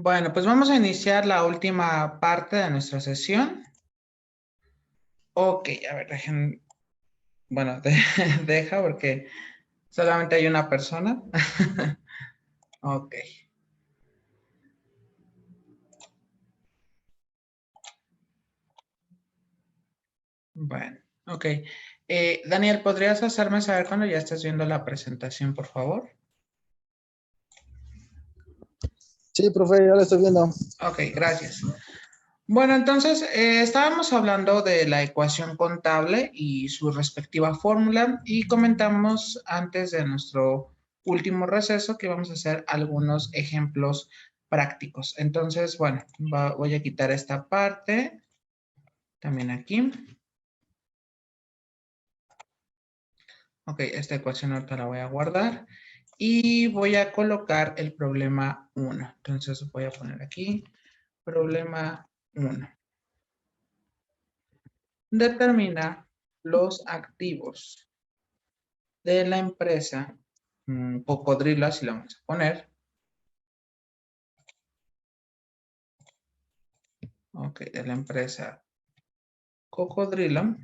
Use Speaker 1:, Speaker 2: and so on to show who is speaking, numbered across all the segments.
Speaker 1: Bueno, pues vamos a iniciar la última parte de nuestra sesión. Ok, a ver, dejen, bueno, deja porque solamente hay una persona. Ok. Bueno, ok. Daniel, ¿podrías hacerme saber cuando ya estés viendo la presentación, por favor?
Speaker 2: Sí, profe, ya lo estoy viendo.
Speaker 1: Ok, gracias. Bueno, entonces estábamos hablando de la ecuación contable y su respectiva fórmula y comentamos antes de nuestro último receso que vamos a hacer algunos ejemplos prácticos. Entonces, bueno, voy a quitar esta parte, también aquí. Ok, esta ecuación ahorita la voy a guardar y voy a colocar el problema 1. Entonces voy a poner aquí problema 1. Determina los activos de la empresa Cocodrilo, así lo vamos a poner. Ok, de la empresa Cocodrilo.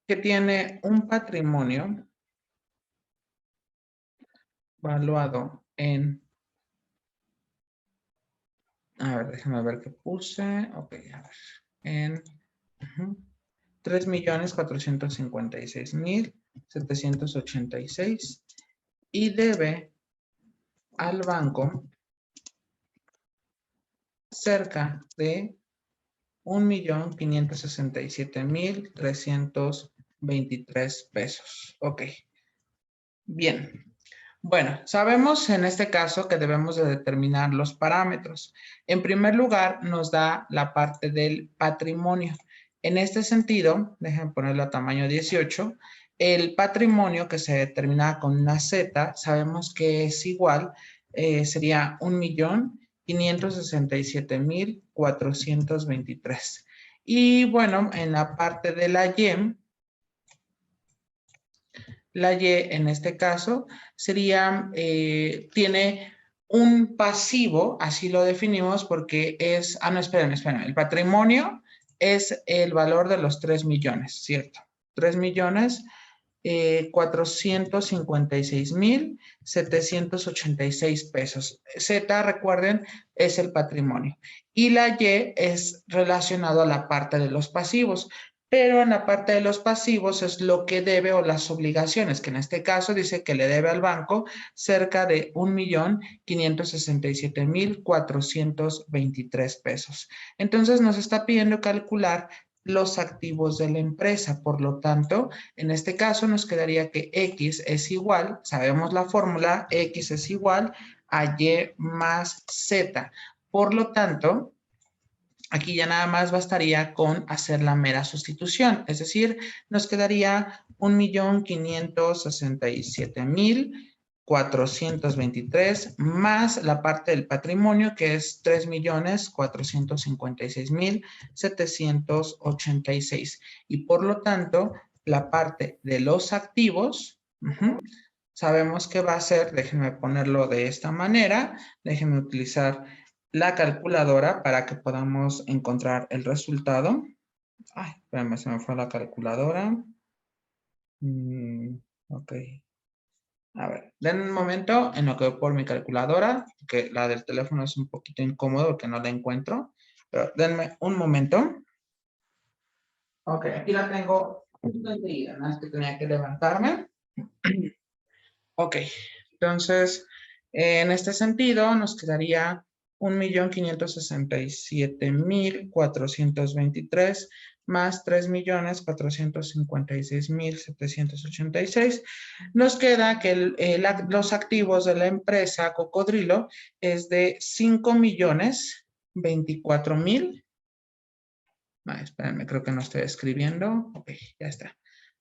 Speaker 1: Que tiene un patrimonio valuado en... A ver, déjame ver qué puse. Ok, a ver. En 3.456.786 y debe al banco cerca de 1.567.323 pesos. Ok, bien. Bueno, sabemos en este caso que debemos de determinar los parámetros. En primer lugar, nos da la parte del patrimonio. En este sentido, déjenme ponerlo a tamaño 18, el patrimonio que se determina con una Z, sabemos que es igual, sería 1.567.423. Y bueno, en la parte de la Y en este caso sería, tiene un pasivo, así lo definimos porque es, no, esperen, el patrimonio es el valor de los 3 millones, ¿cierto? 3 millones 456.786 pesos. Z, recuerden, es el patrimonio. Y la Y es relacionado a la parte de los pasivos. Pero en la parte de los pasivos es lo que debe o las obligaciones, que en este caso dice que le debe al banco cerca de 1.567.423 pesos. Entonces nos está pidiendo calcular los activos de la empresa. Por lo tanto, en este caso nos quedaría que X es igual, sabemos la fórmula, X es igual a Y más Z. Por lo tanto, aquí ya nada más bastaría con hacer la mera sustitución, es decir, nos quedaría 1.567.423 más la parte del patrimonio que es 3.456.786 y por lo tanto la parte de los activos sabemos que va a ser, déjenme ponerlo de esta manera, déjenme utilizar la calculadora para que podamos encontrar el resultado. Ay, espérame, se me fue la calculadora. Ok. A ver, den un momento en lo que voy por mi calculadora, que la del teléfono es un poquito incómodo porque no la encuentro. Pero denme un momento. Ok, aquí la tengo justo enseguida, nada más que tenía que levantarme. Ok, entonces, en este sentido, nos quedaría 1.567.423 más 3.456.786. Nos queda que los activos de la empresa Cocodrilo es de 5.024.000. Espérenme, creo que no estoy escribiendo. Ok, ya está.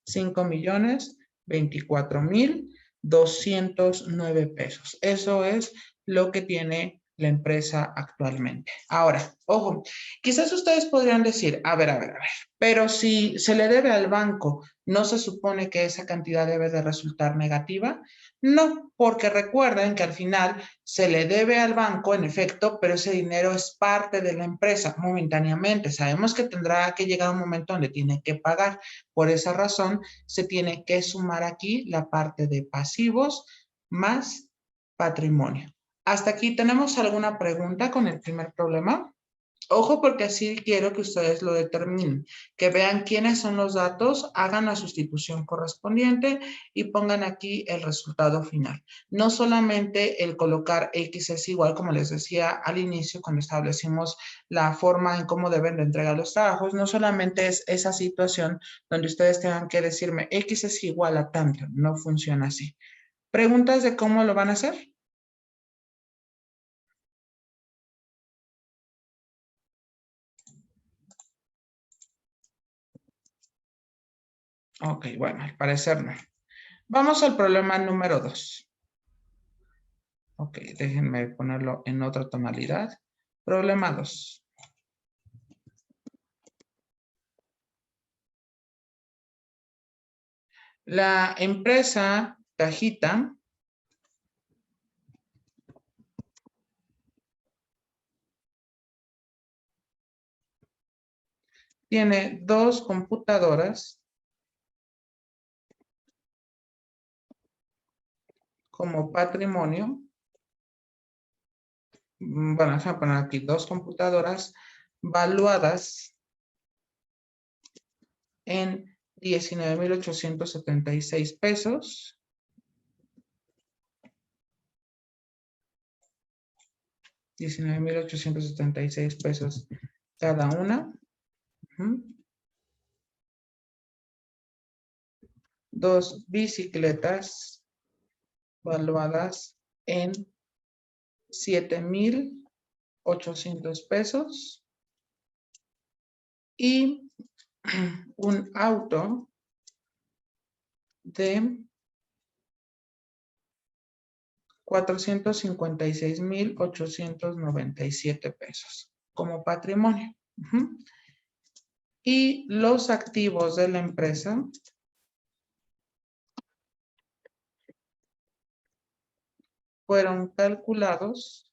Speaker 1: 5.024.209 pesos. Eso es lo que tiene la empresa actualmente. Ahora, ojo, quizás ustedes podrían decir, a ver, pero si se le debe al banco, ¿no se supone que esa cantidad debe de resultar negativa? No, porque recuerden que al final se le debe al banco, en efecto, pero ese dinero es parte de la empresa momentáneamente. Sabemos que tendrá que llegar un momento donde tiene que pagar. Por esa razón, se tiene que sumar aquí la parte de pasivos más patrimonio. ¿Hasta aquí tenemos alguna pregunta con el primer problema? Ojo, porque así quiero que ustedes lo determinen, que vean quiénes son los datos, hagan la sustitución correspondiente y pongan aquí el resultado final. No solamente el colocar X es igual, como les decía al inicio cuando establecimos la forma en cómo deben de entregar los trabajos, no solamente es esa situación donde ustedes tengan que decirme X es igual a tanto, no funciona así. ¿Preguntas de cómo lo van a hacer? Ok, bueno, al parecer no. Vamos al problema número 2. Ok, déjenme ponerlo en otra tonalidad. Problema 2. La empresa Cajita tiene 2 computadoras como patrimonio. Bueno, déjame poner aquí 2 computadoras valuadas en 19,876 pesos. $19,876 cada una. 2 bicicletas valuadas en 7,800 pesos. Y un auto de 456,897 pesos como patrimonio. Y los activos de la empresa fueron calculados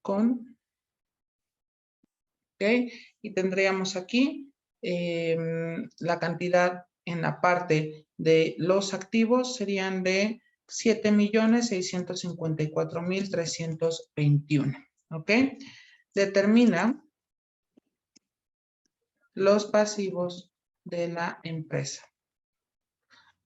Speaker 1: con, ¿ok? Y tendríamos aquí la cantidad en la parte de los activos serían de 7,654,321, ¿ok? Determina los pasivos de la empresa.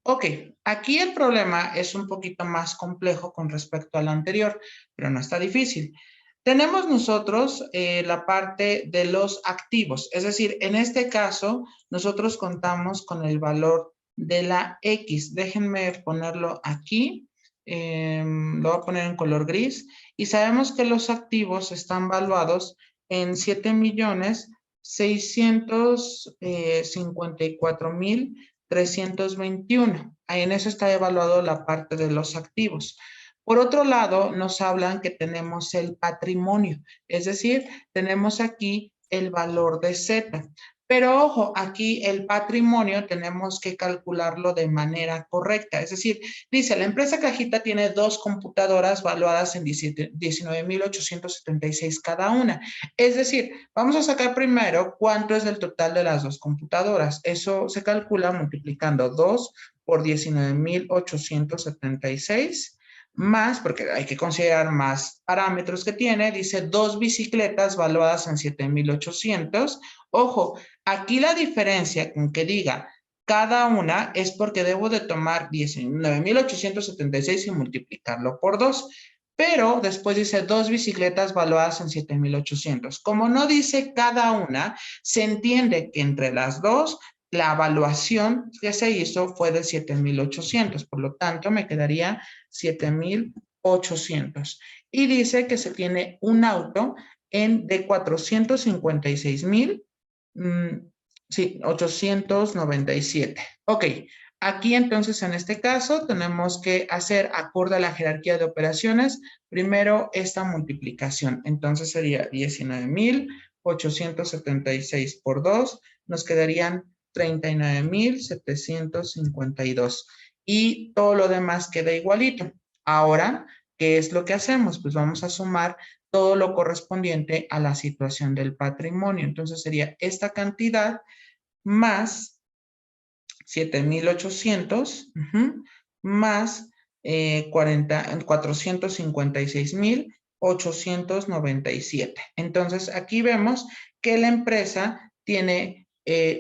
Speaker 1: Ok, aquí el problema es un poquito más complejo con respecto al anterior, pero no está difícil. Tenemos nosotros la parte de los activos, es decir, en este caso nosotros contamos con el valor de la X. Déjenme ponerlo aquí, lo voy a poner en color gris y sabemos que los activos están valuados en 7,654,321. Ahí en eso está evaluado la parte de los activos. Por otro lado, nos hablan que tenemos el patrimonio, es decir, tenemos aquí el valor de Z. Pero ojo, aquí el patrimonio tenemos que calcularlo de manera correcta. Es decir, dice, la empresa Cajita tiene 2 computadoras valuadas en 19,876 cada una. Es decir, vamos a sacar primero cuánto es el total de las 2 computadoras. Eso se calcula multiplicando 2 por 19,876 más, porque hay que considerar más parámetros que tiene, dice 2 bicicletas valuadas en 7,800. Ojo, aquí la diferencia con que diga cada una es porque debo de tomar 19,876 y multiplicarlo por 2. Pero después dice 2 bicicletas valuadas en 7,800. Como no dice cada una, se entiende que entre las dos la evaluación que se hizo fue de 7,800. Por lo tanto, me quedaría 7,800. Y dice que se tiene un auto de 456,000, sí, 897. Ok, Aquí entonces en este caso tenemos que hacer acorde a la jerarquía de operaciones, primero esta multiplicación. Entonces sería 19,876 por 2, nos quedarían 39,752. Y todo lo demás queda igualito. Ahora, ¿qué es lo que hacemos? Pues vamos a sumar todo lo correspondiente a la situación del patrimonio. Entonces sería esta cantidad más 7,800 más 456,897. Entonces, aquí vemos que la empresa tiene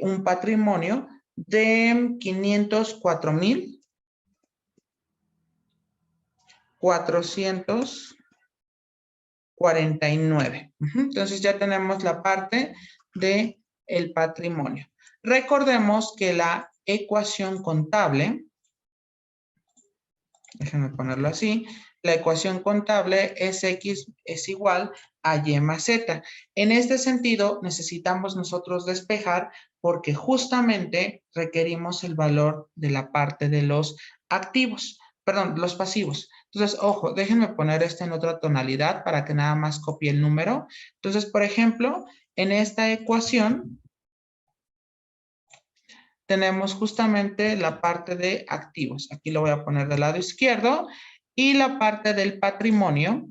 Speaker 1: un patrimonio de 504,449. Entonces, ya tenemos la parte del patrimonio. Recordemos que la ecuación contable, déjenme ponerlo así, la ecuación contable es X es igual a Y más Z. En este sentido, necesitamos nosotros despejar porque justamente requerimos el valor de la parte de los activos, perdón, los pasivos. Entonces, ojo, déjenme poner esto en otra tonalidad para que nada más copie el número. Entonces, por ejemplo, en esta ecuación, tenemos justamente la parte de activos. Aquí lo voy a poner del lado izquierdo. Y la parte del patrimonio,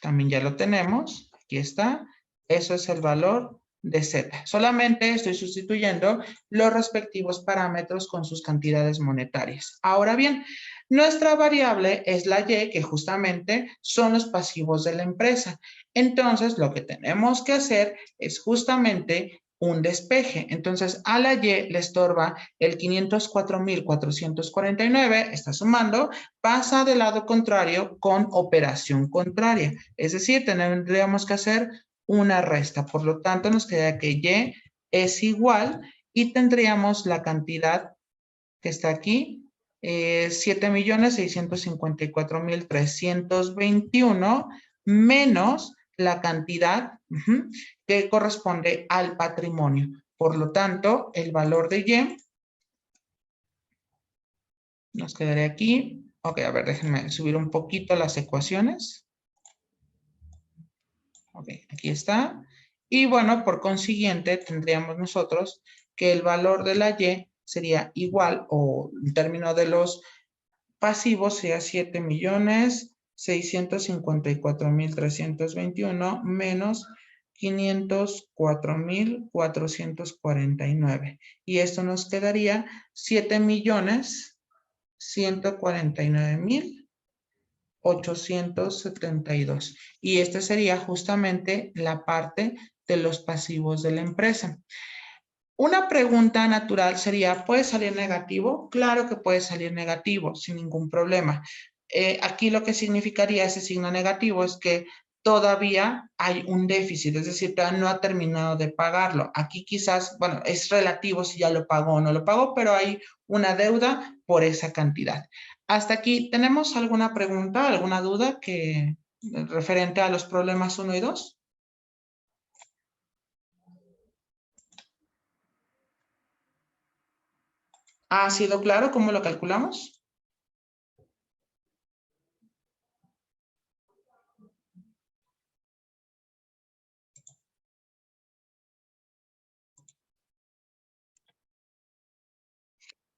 Speaker 1: también ya lo tenemos. Aquí está. Eso es el valor de Z. Solamente estoy sustituyendo los respectivos parámetros con sus cantidades monetarias. Ahora bien, nuestra variable es la Y, que justamente son los pasivos de la empresa. Entonces, lo que tenemos que hacer es justamente un despeje. Entonces, a la Y le estorba el 504,449, está sumando, pasa del lado contrario con operación contraria. Es decir, tendríamos que hacer una resta. Por lo tanto, nos queda que Y es igual y tendríamos la cantidad que está aquí, 7,654,321 menos la cantidad que corresponde al patrimonio. Por lo tanto, el valor de Y nos quedaría aquí. Ok, a ver, déjenme subir un poquito las ecuaciones. Ok, aquí está. Y bueno, por consiguiente, tendríamos nosotros que el valor de la Y sería igual, o en términos de los pasivos, sería 7,654,321 menos 504,449. Y esto nos quedaría 7,149,872. Y esta sería justamente la parte de los pasivos de la empresa. Una pregunta natural sería, ¿puede salir negativo? Claro que puede salir negativo, sin ningún problema. Aquí lo que significaría ese signo negativo es que todavía hay un déficit, es decir, todavía no ha terminado de pagarlo. Aquí quizás, bueno, es relativo si ya lo pagó o no lo pagó, pero hay una deuda por esa cantidad. Hasta aquí, ¿tenemos alguna pregunta, alguna duda referente a los problemas 1 y 2? ¿Ha sido claro cómo lo calculamos?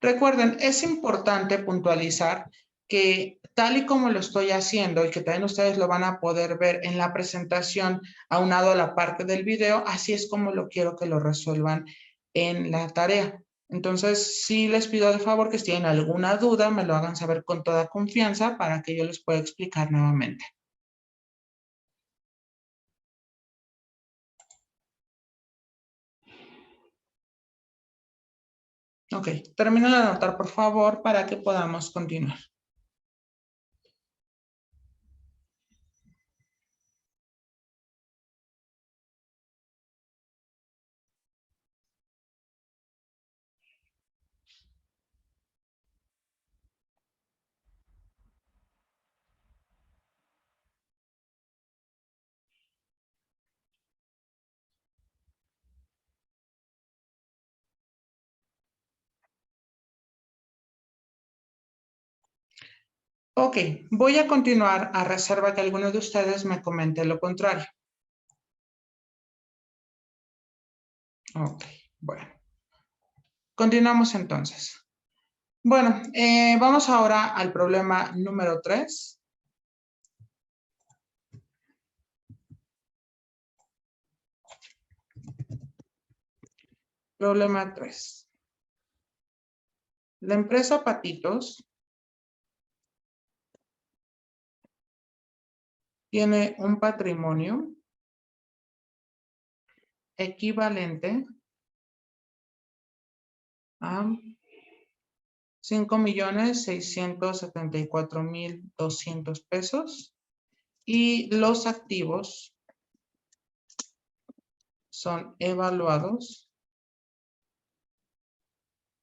Speaker 1: Recuerden, es importante puntualizar que tal y como lo estoy haciendo y que también ustedes lo van a poder ver en la presentación aunado a la parte del video, así es como lo quiero que lo resuelvan en la tarea. Entonces, sí les pido de favor que si tienen alguna duda, me lo hagan saber con toda confianza para que yo les pueda explicar nuevamente. Ok, termino de anotar, por favor, para que podamos continuar. Ok, voy a continuar a reserva que alguno de ustedes me comente lo contrario. Ok, bueno. Continuamos entonces. Bueno, vamos ahora al problema número 3. Problema 3. La empresa Patitos tiene un patrimonio equivalente a 5,674,200 pesos y los activos son evaluados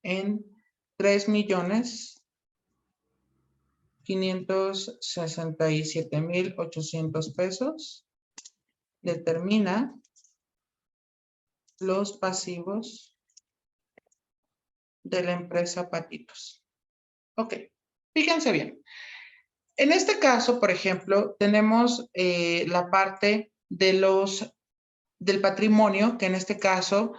Speaker 1: en 3,567,800 pesos. Determina los pasivos de la empresa Patitos. Ok, fíjense bien. En este caso, por ejemplo, tenemos la parte de del patrimonio, que en este caso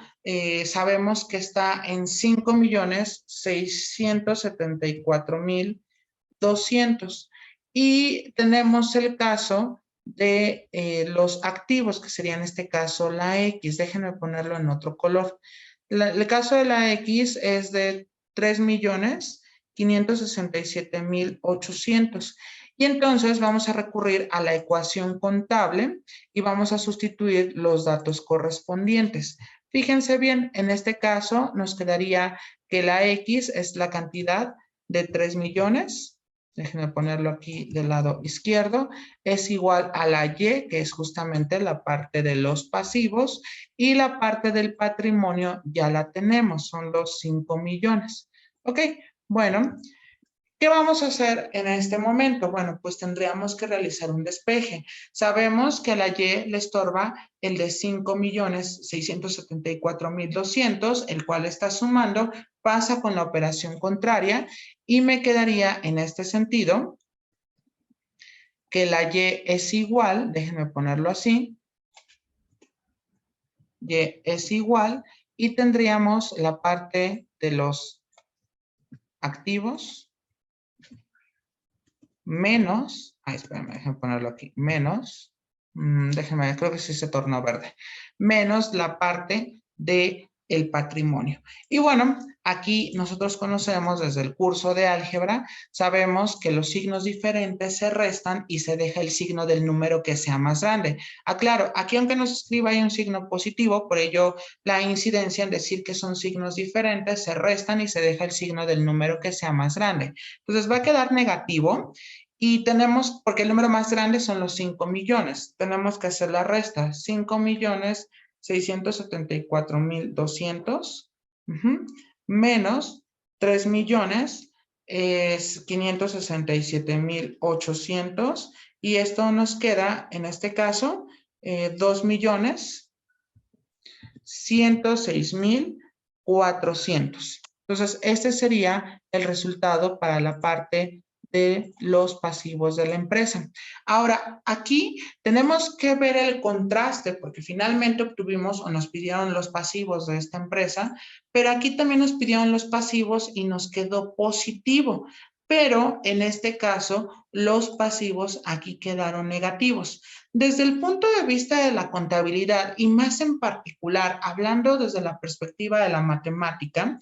Speaker 1: sabemos que está en 5,674,200. Y tenemos el caso de los activos, que sería en este caso la X. Déjenme ponerlo en otro color. El caso de la X es de 3,567,800. Y entonces vamos a recurrir a la ecuación contable y vamos a sustituir los datos correspondientes. Fíjense bien, en este caso nos quedaría que la X es la cantidad de 3 millones. Déjenme ponerlo aquí del lado izquierdo. Es igual a la Y, que es justamente la parte de los pasivos, y la parte del patrimonio ya la tenemos, son los 5 millones. Ok, bueno, ¿qué vamos a hacer en este momento? Bueno, pues tendríamos que realizar un despeje. Sabemos que a la Y le estorba el de 5,674,200, el cual está sumando, pasa con la operación contraria y me quedaría en este sentido que la Y es igual, déjenme ponerlo así, Y es igual y tendríamos la parte de los activos menos, espérame, déjenme ponerlo aquí, menos, déjenme, creo que sí se tornó verde, menos la parte de el patrimonio. Y bueno, aquí nosotros conocemos desde el curso de álgebra, sabemos que los signos diferentes se restan y se deja el signo del número que sea más grande. Aclaro, aquí aunque no se escriba hay un signo positivo, por ello la incidencia en decir que son signos diferentes se restan y se deja el signo del número que sea más grande. Entonces va a quedar negativo. Y tenemos, porque el número más grande son los 5 millones, tenemos que hacer la resta, 5,674,200 menos 3,567,800 y esto nos queda, en este caso, 2,106,400. Entonces, este sería el resultado para la parte de los pasivos de la empresa. Ahora, aquí tenemos que ver el contraste porque finalmente obtuvimos o nos pidieron los pasivos de esta empresa, pero aquí también nos pidieron los pasivos y nos quedó positivo. Pero en este caso, los pasivos aquí quedaron negativos. Desde el punto de vista de la contabilidad y más en particular, hablando desde la perspectiva de la matemática,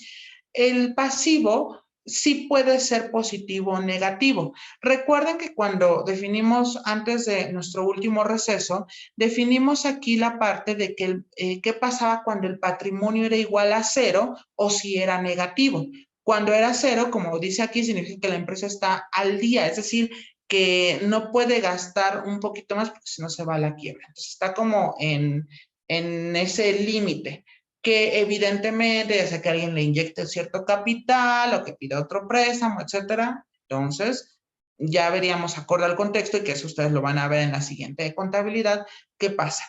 Speaker 1: el pasivo sí puede ser positivo o negativo. Recuerden que cuando definimos antes de nuestro último receso, definimos aquí la parte de que qué pasaba cuando el patrimonio era igual a 0 o si era negativo. Cuando era 0, como dice aquí, significa que la empresa está al día, es decir, que no puede gastar un poquito más porque si no se va a la quiebra. Entonces está como en ese límite que evidentemente ya sea que alguien le inyecte cierto capital o que pida otro préstamo, etcétera. Entonces, ya veríamos acorde al contexto y que eso ustedes lo van a ver en la siguiente contabilidad, qué pasa.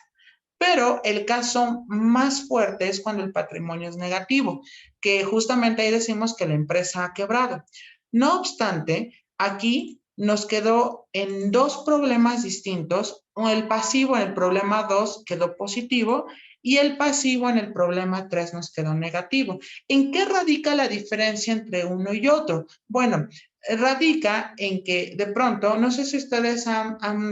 Speaker 1: Pero el caso más fuerte es cuando el patrimonio es negativo, que justamente ahí decimos que la empresa ha quebrado. No obstante, aquí nos quedó en dos problemas distintos. El pasivo en el problema 2 quedó positivo y el pasivo en el problema 3 nos quedó negativo. ¿En qué radica la diferencia entre uno y otro? Bueno, radica en que de pronto, no sé si ustedes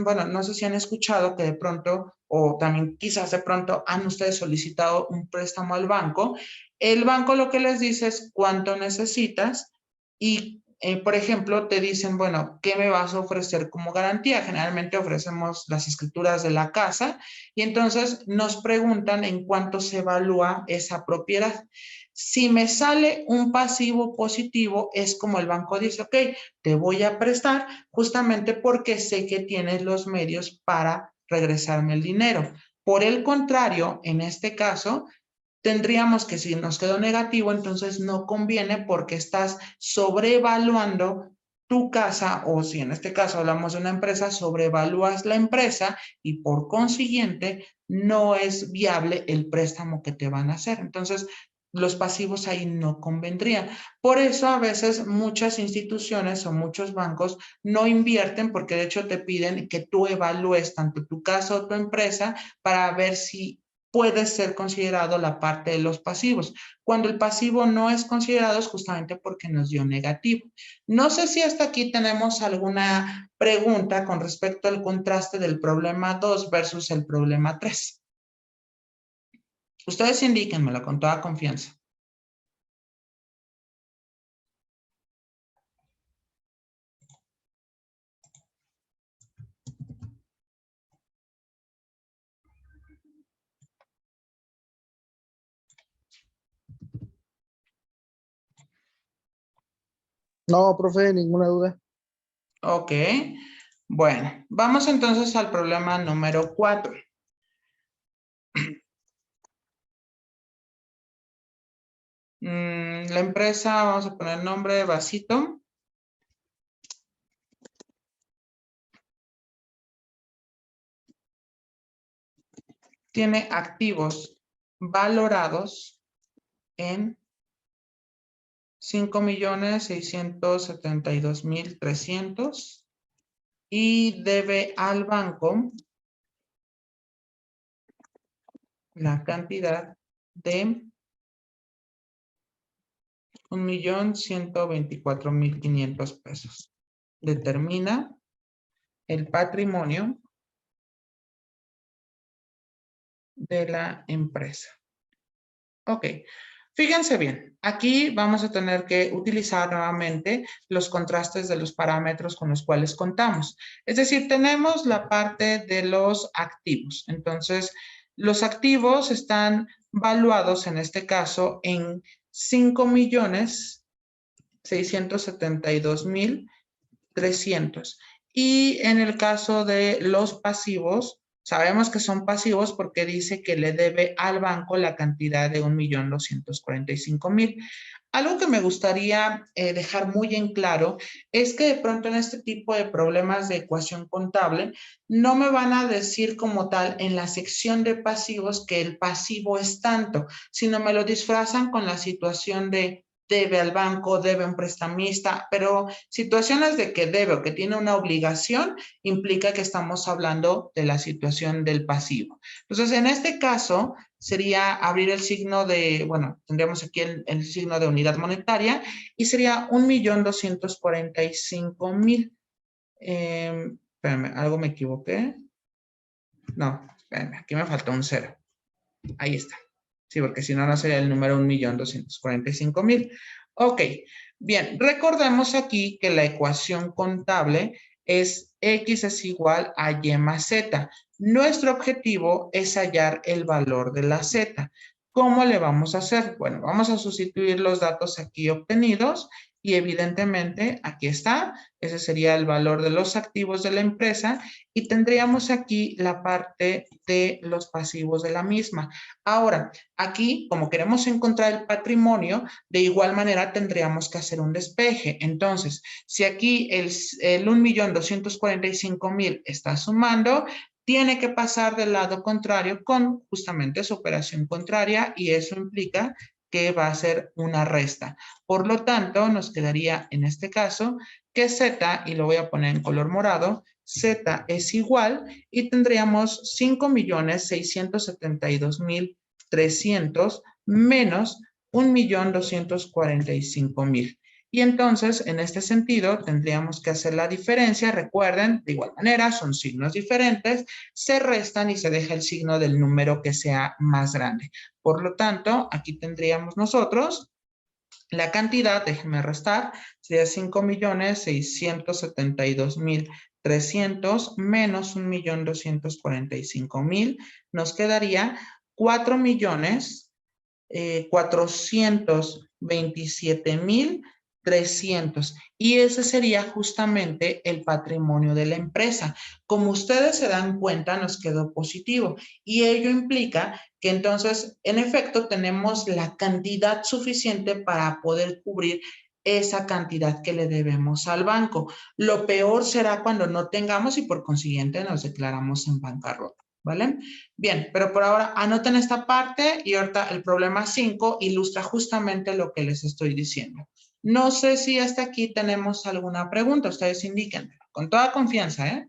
Speaker 1: bueno, no sé si han escuchado que de pronto, o también quizás de pronto han ustedes solicitado un préstamo al banco. El banco lo que les dice es cuánto necesitas y por ejemplo, te dicen, bueno, ¿qué me vas a ofrecer como garantía? Generalmente ofrecemos las escrituras de la casa y entonces nos preguntan en cuánto se evalúa esa propiedad. Si me sale un pasivo positivo, es como el banco dice, ok, te voy a prestar justamente porque sé que tienes los medios para regresarme el dinero. Por el contrario, en este caso, tendríamos que si nos quedó negativo, entonces no conviene porque estás sobrevaluando tu casa o si en este caso hablamos de una empresa, sobrevalúas la empresa y por consiguiente no es viable el préstamo que te van a hacer. Entonces, los pasivos ahí no convendrían. Por eso a veces muchas instituciones o muchos bancos no invierten porque de hecho te piden que tú evalúes tanto tu casa o tu empresa para ver si puede ser considerado la parte de los pasivos. Cuando el pasivo no es considerado es justamente porque nos dio negativo. No sé si hasta aquí tenemos alguna pregunta con respecto al contraste del problema 2 versus el problema 3. Ustedes indíquenmelo con toda confianza.
Speaker 2: No, profe, ninguna duda.
Speaker 1: Ok. Bueno, vamos entonces al problema número 4. La empresa, vamos a poner nombre de Vasito. Tiene activos valorados en 5,672,300 y debe al banco la cantidad de 1,124,500 pesos. Determina el patrimonio de la empresa. Ok. Fíjense bien, aquí vamos a tener que utilizar nuevamente los contrastes de los parámetros con los cuales contamos. Es decir, tenemos la parte de los activos. Entonces, los activos están valuados en este caso en 5,672,300. Y en el caso de los pasivos, sabemos que son pasivos porque dice que le debe al banco la cantidad de 1,245,000. Algo que me gustaría dejar muy en claro es que de pronto en este tipo de problemas de ecuación contable no me van a decir como tal en la sección de pasivos que el pasivo es tanto, sino me lo disfrazan con la situación de debe al banco, debe a un prestamista, pero situaciones de que debe o que tiene una obligación implica que estamos hablando de la situación del pasivo. Entonces, en este caso, sería abrir el signo de, bueno, tendríamos aquí el signo de unidad monetaria y sería 1,245,000. Espérame, algo me equivoqué. No, espérame, aquí me faltó un 0. Ahí está. Sí, porque si no, no sería el número 1,245,000. Ok, bien, recordemos aquí que la ecuación contable es X es igual a Y más Z. Nuestro objetivo es hallar el valor de la Z. ¿Cómo le vamos a hacer? Bueno, vamos a sustituir los datos aquí obtenidos y evidentemente aquí está. Ese sería el valor de los activos de la empresa y tendríamos aquí la parte de los pasivos de la misma. Ahora, aquí, como queremos encontrar el patrimonio, de igual manera tendríamos que hacer un despeje. Entonces, si aquí el 1,245,000 está sumando, tiene que pasar del lado contrario con justamente su operación contraria y eso implica que va a ser una resta. Por lo tanto, nos quedaría en este caso que Z, y lo voy a poner en color morado, Z es igual y tendríamos 5.672.300 menos 1.245.000. Y entonces, en este sentido, tendríamos que hacer la diferencia. Recuerden, de igual manera, son signos diferentes, se restan y se deja el signo del número que sea más grande. Por lo tanto, aquí tendríamos nosotros la cantidad, déjenme restar, sería 5.672.300 menos 1.245.000. Nos quedaría 4.427.300. Y ese sería justamente el patrimonio de la empresa. Como ustedes se dan cuenta, nos quedó positivo. Y ello implica que entonces, en efecto, tenemos la cantidad suficiente para poder cubrir esa cantidad que le debemos al banco. Lo peor será cuando no tengamos y por consiguiente nos declaramos en bancarrota, ¿vale? Bien, pero por ahora anoten esta parte y ahorita el problema 5 ilustra justamente lo que les estoy diciendo. No sé si hasta aquí tenemos alguna pregunta, ustedes indiquen, con toda confianza, ¿eh?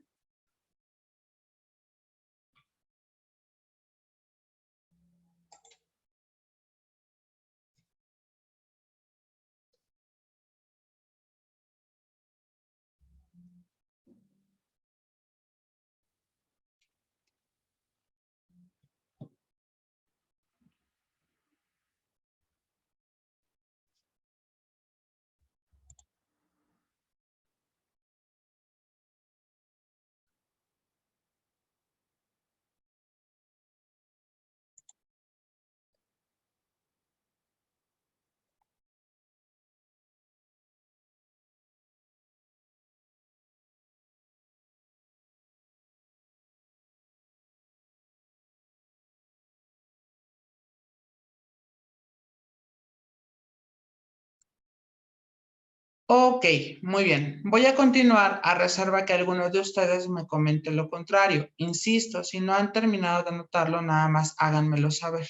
Speaker 1: Ok, muy bien. Voy a continuar a reserva que algunos de ustedes me comenten lo contrario. Insisto, si no han terminado de anotarlo, nada más háganmelo saber.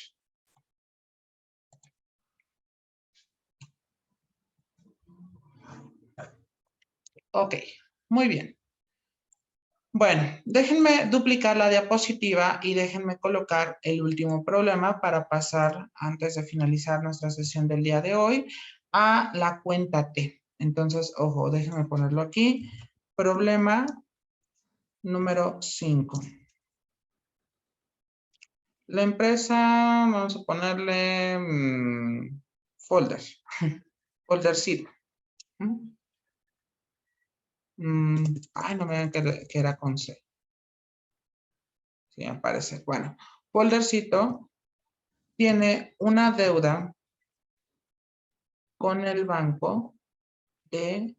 Speaker 1: Ok, muy bien. Bueno, déjenme duplicar la diapositiva y déjenme colocar el último problema para pasar, antes de finalizar nuestra sesión del día de hoy, a la cuenta T. Entonces, ojo, déjenme ponerlo aquí. Problema número 5. La empresa, vamos a ponerle folder, foldercito. Ay, no me digan que era con C. Sí, me parece. Bueno, foldercito tiene una deuda con el banco de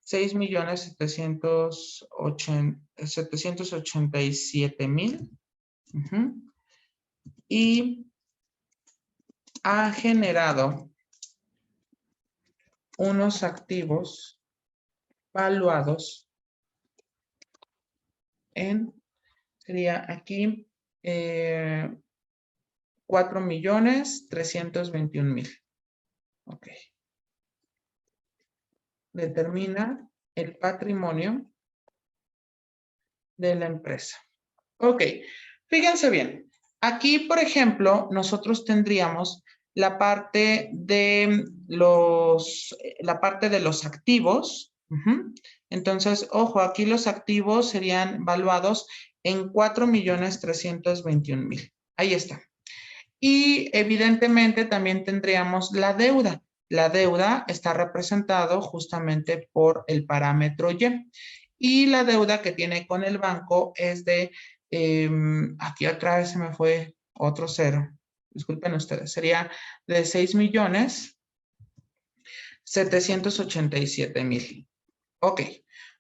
Speaker 1: 6.787.000 y ha generado unos activos valuados en, sería aquí, 4.321.000. Ok. Determina el patrimonio de la empresa. Ok, fíjense bien. Aquí, por ejemplo, nosotros tendríamos la parte de los activos. Entonces, ojo, aquí los activos serían valuados en 4.321.000. Ahí está. Y evidentemente también tendríamos la deuda. La deuda está representado justamente por el parámetro Y. Y la deuda que tiene con el banco es de, aquí otra vez se me fue otro cero. Disculpen ustedes, sería de 6.787.000. Ok,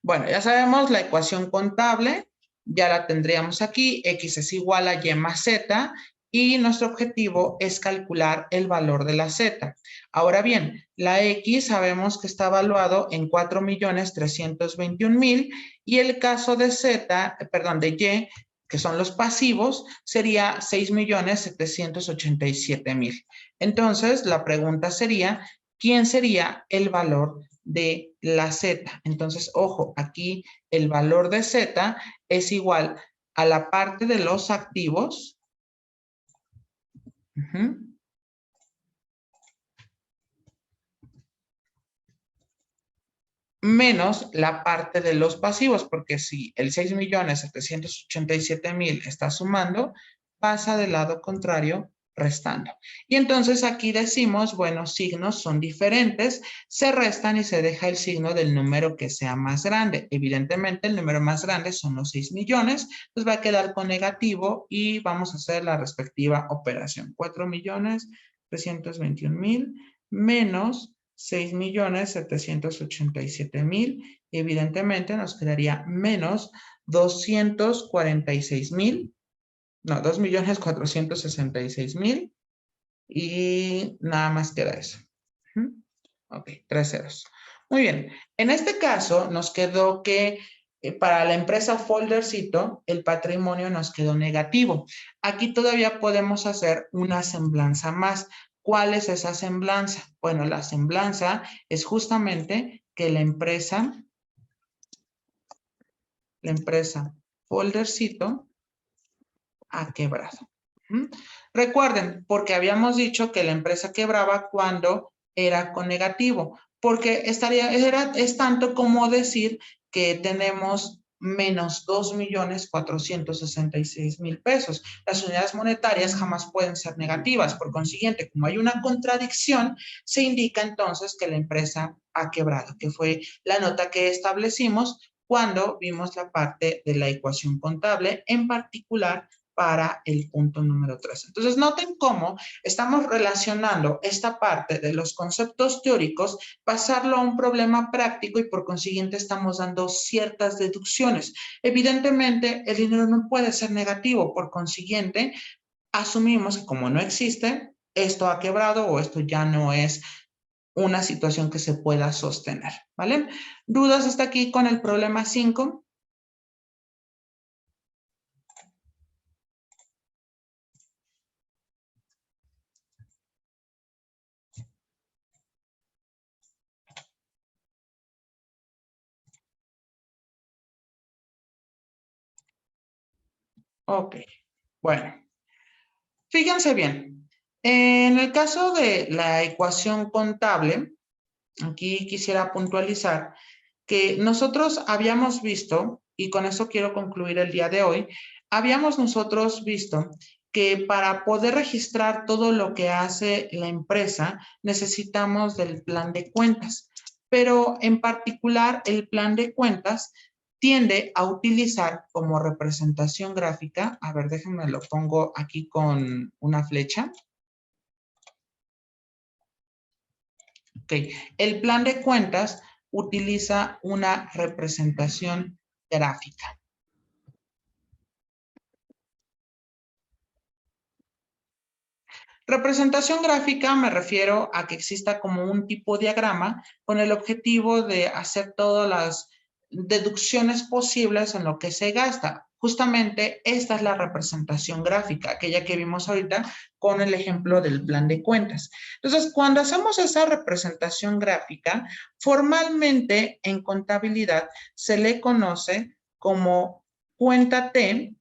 Speaker 1: bueno, ya sabemos la ecuación contable, ya la tendríamos aquí, X es igual a Y más Z, y nuestro objetivo es calcular el valor de la Z. Ahora bien, la X sabemos que está evaluado en 4.321.000 y el caso de Z, perdón, de Y que son los pasivos, sería 6.787.000. Entonces, la pregunta sería, ¿quién sería el valor de la Z? Entonces, ojo, aquí el valor de Z es igual a la parte de los activos. Menos la parte de los pasivos, porque si el 6.787.000 está sumando, pasa del lado contrario restando. Y entonces aquí decimos, bueno, signos son diferentes, se restan y se deja el signo del número que sea más grande. Evidentemente el número más grande son los 6 millones, pues va a quedar con negativo y vamos a hacer la respectiva operación. 4.321.000 menos 6.787.000, evidentemente nos quedaría menos 246.000, no, 2.466.000 y nada más queda eso. Ok, 3 ceros. Muy bien, en este caso nos quedó que para la empresa Foldercito el patrimonio nos quedó negativo. Aquí todavía podemos hacer una semblanza más. ¿Cuál es esa semblanza? Bueno, la semblanza es justamente que la empresa Foldercito ha quebrado. Recuerden, porque habíamos dicho que la empresa quebraba cuando era con negativo, porque es tanto como decir que tenemos menos 2.466.000 pesos. Las unidades monetarias jamás pueden ser negativas. Por consiguiente, como hay una contradicción, se indica entonces que la empresa ha quebrado, que fue la nota que establecimos cuando vimos la parte de la ecuación contable, en particular para el punto número 3. Entonces, noten cómo estamos relacionando esta parte de los conceptos teóricos, pasarlo a un problema práctico y por consiguiente estamos dando ciertas deducciones. Evidentemente, el dinero no puede ser negativo, por consiguiente, asumimos que como no existe, esto ha quebrado o esto ya no es una situación que se pueda sostener, ¿vale? ¿Dudas hasta aquí con el problema 5? Ok, bueno. Fíjense bien, en el caso de la ecuación contable, aquí quisiera puntualizar que nosotros habíamos visto, y con eso quiero concluir el día de hoy, habíamos nosotros visto que para poder registrar todo lo que hace la empresa necesitamos del plan de cuentas, pero en particular el plan de cuentas tiende a utilizar como representación gráfica, a ver, déjenme lo pongo aquí con una flecha. Ok, el plan de cuentas utiliza una representación gráfica. Representación gráfica me refiero a que exista como un tipo de diagrama con el objetivo de hacer todas las deducciones posibles en lo que se gasta. Justamente esta es la representación gráfica, aquella que vimos ahorita con el ejemplo del plan de cuentas. Entonces, cuando hacemos esa representación gráfica, formalmente en contabilidad se le conoce como cuenta T,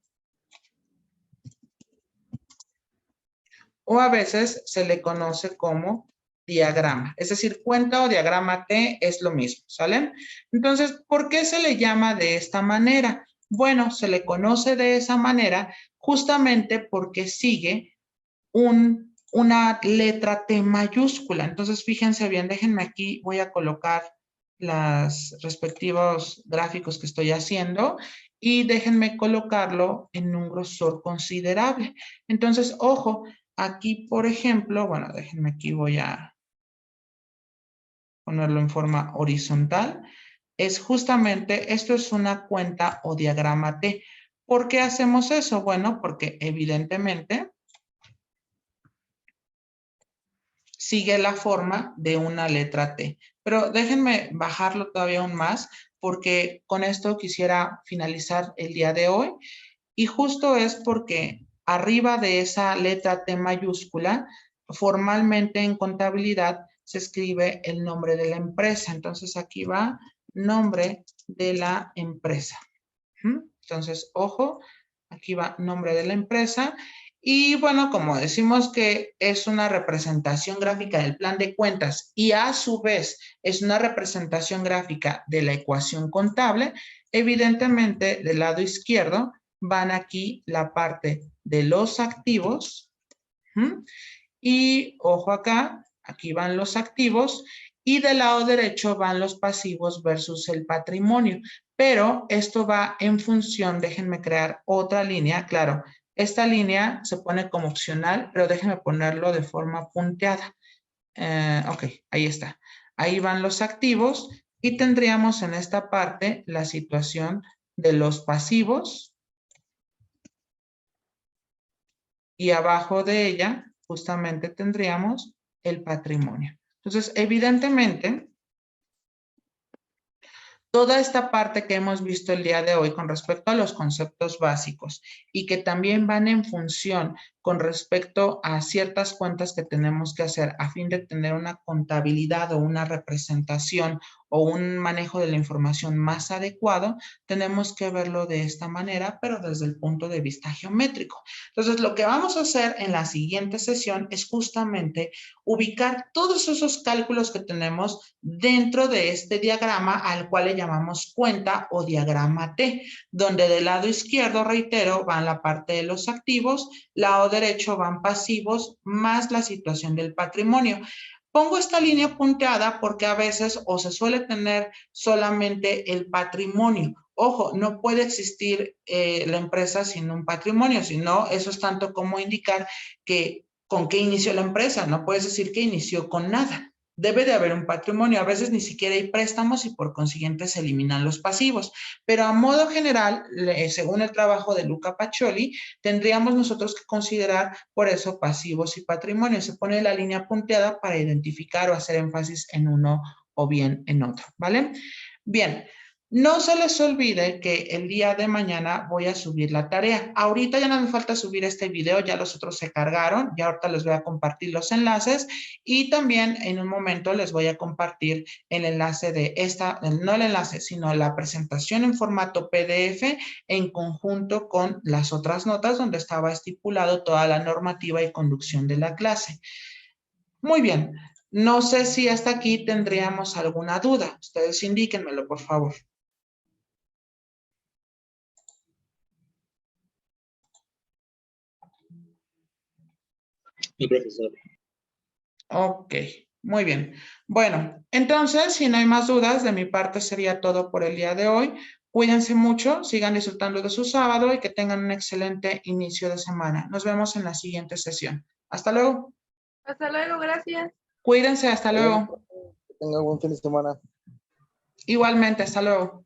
Speaker 1: o a veces se le conoce como diagrama. Es decir, cuenta o diagrama T es lo mismo, ¿sale? Entonces, ¿por qué se le llama de esta manera? Bueno, se le conoce de esa manera justamente porque sigue una letra T mayúscula. Entonces, fíjense bien, déjenme aquí, voy a colocar los respectivos gráficos que estoy haciendo y déjenme colocarlo en un grosor considerable. Entonces, ojo, aquí, por ejemplo, bueno, déjenme aquí, voy a ponerlo en forma horizontal. Es justamente, esto es una cuenta o diagrama T. ¿Por qué hacemos eso? Bueno, porque evidentemente sigue la forma de una letra T. Pero déjenme bajarlo todavía aún más porque con esto quisiera finalizar el día de hoy. Y justo es porque arriba de esa letra T mayúscula, formalmente en contabilidad se escribe el nombre de la empresa. Entonces aquí va nombre de la empresa. Entonces, ojo, aquí va nombre de la empresa. Y bueno, como decimos que es una representación gráfica del plan de cuentas y a su vez es una representación gráfica de la ecuación contable, evidentemente del lado izquierdo van aquí la parte de los activos. Y ojo acá, aquí van los activos y del lado derecho van los pasivos versus el patrimonio. Pero esto va en función, déjenme crear otra línea, claro, esta línea se pone como opcional, pero déjenme ponerlo de forma punteada. Ok, ahí está. Ahí van los activos y tendríamos en esta parte la situación de los pasivos y abajo de ella justamente tendríamos el patrimonio. Entonces, evidentemente, toda esta parte que hemos visto el día de hoy con respecto a los conceptos básicos y que también van en función con respecto a ciertas cuentas que tenemos que hacer a fin de tener una contabilidad o una representación o un manejo de la información más adecuado, tenemos que verlo de esta manera, pero desde el punto de vista geométrico. Entonces, lo que vamos a hacer en la siguiente sesión es justamente ubicar todos esos cálculos que tenemos dentro de este diagrama al cual le llamamos cuenta o diagrama T, donde del lado izquierdo, reitero, van la parte de los activos, lado derecho van pasivos, más la situación del patrimonio. Pongo esta línea punteada porque a veces o se suele tener solamente el patrimonio. Ojo, no puede existir la empresa sin un patrimonio, sino eso es tanto como indicar que con qué inició la empresa. No puedes decir que inició con nada. Debe de haber un patrimonio. A veces ni siquiera hay préstamos y por consiguiente se eliminan los pasivos. Pero a modo general, según el trabajo de Luca Pacioli, tendríamos nosotros que considerar por eso pasivos y patrimonio. Se pone la línea punteada para identificar o hacer énfasis en uno o bien en otro, ¿vale? Bien. No se les olvide que el día de mañana voy a subir la tarea. Ahorita ya no me falta subir este video, ya los otros se cargaron, ya ahorita les voy a compartir los enlaces y también en un momento les voy a compartir el enlace de esta, no el enlace, sino la presentación en formato PDF en conjunto con las otras notas donde estaba estipulado toda la normativa y conducción de la clase. Muy bien, no sé si hasta aquí tendríamos alguna duda. Ustedes indíquenmelo, por favor.
Speaker 2: Sí, profesor.
Speaker 1: Ok, muy bien. Bueno, entonces, si no hay más dudas, de mi parte sería todo por el día de hoy. Cuídense mucho, sigan disfrutando de su sábado y que tengan un excelente inicio de semana. Nos vemos en la siguiente sesión. Hasta luego.
Speaker 3: Hasta luego, gracias.
Speaker 1: Cuídense, hasta luego.
Speaker 2: Que tenga buen fin de semana.
Speaker 1: Igualmente, hasta luego.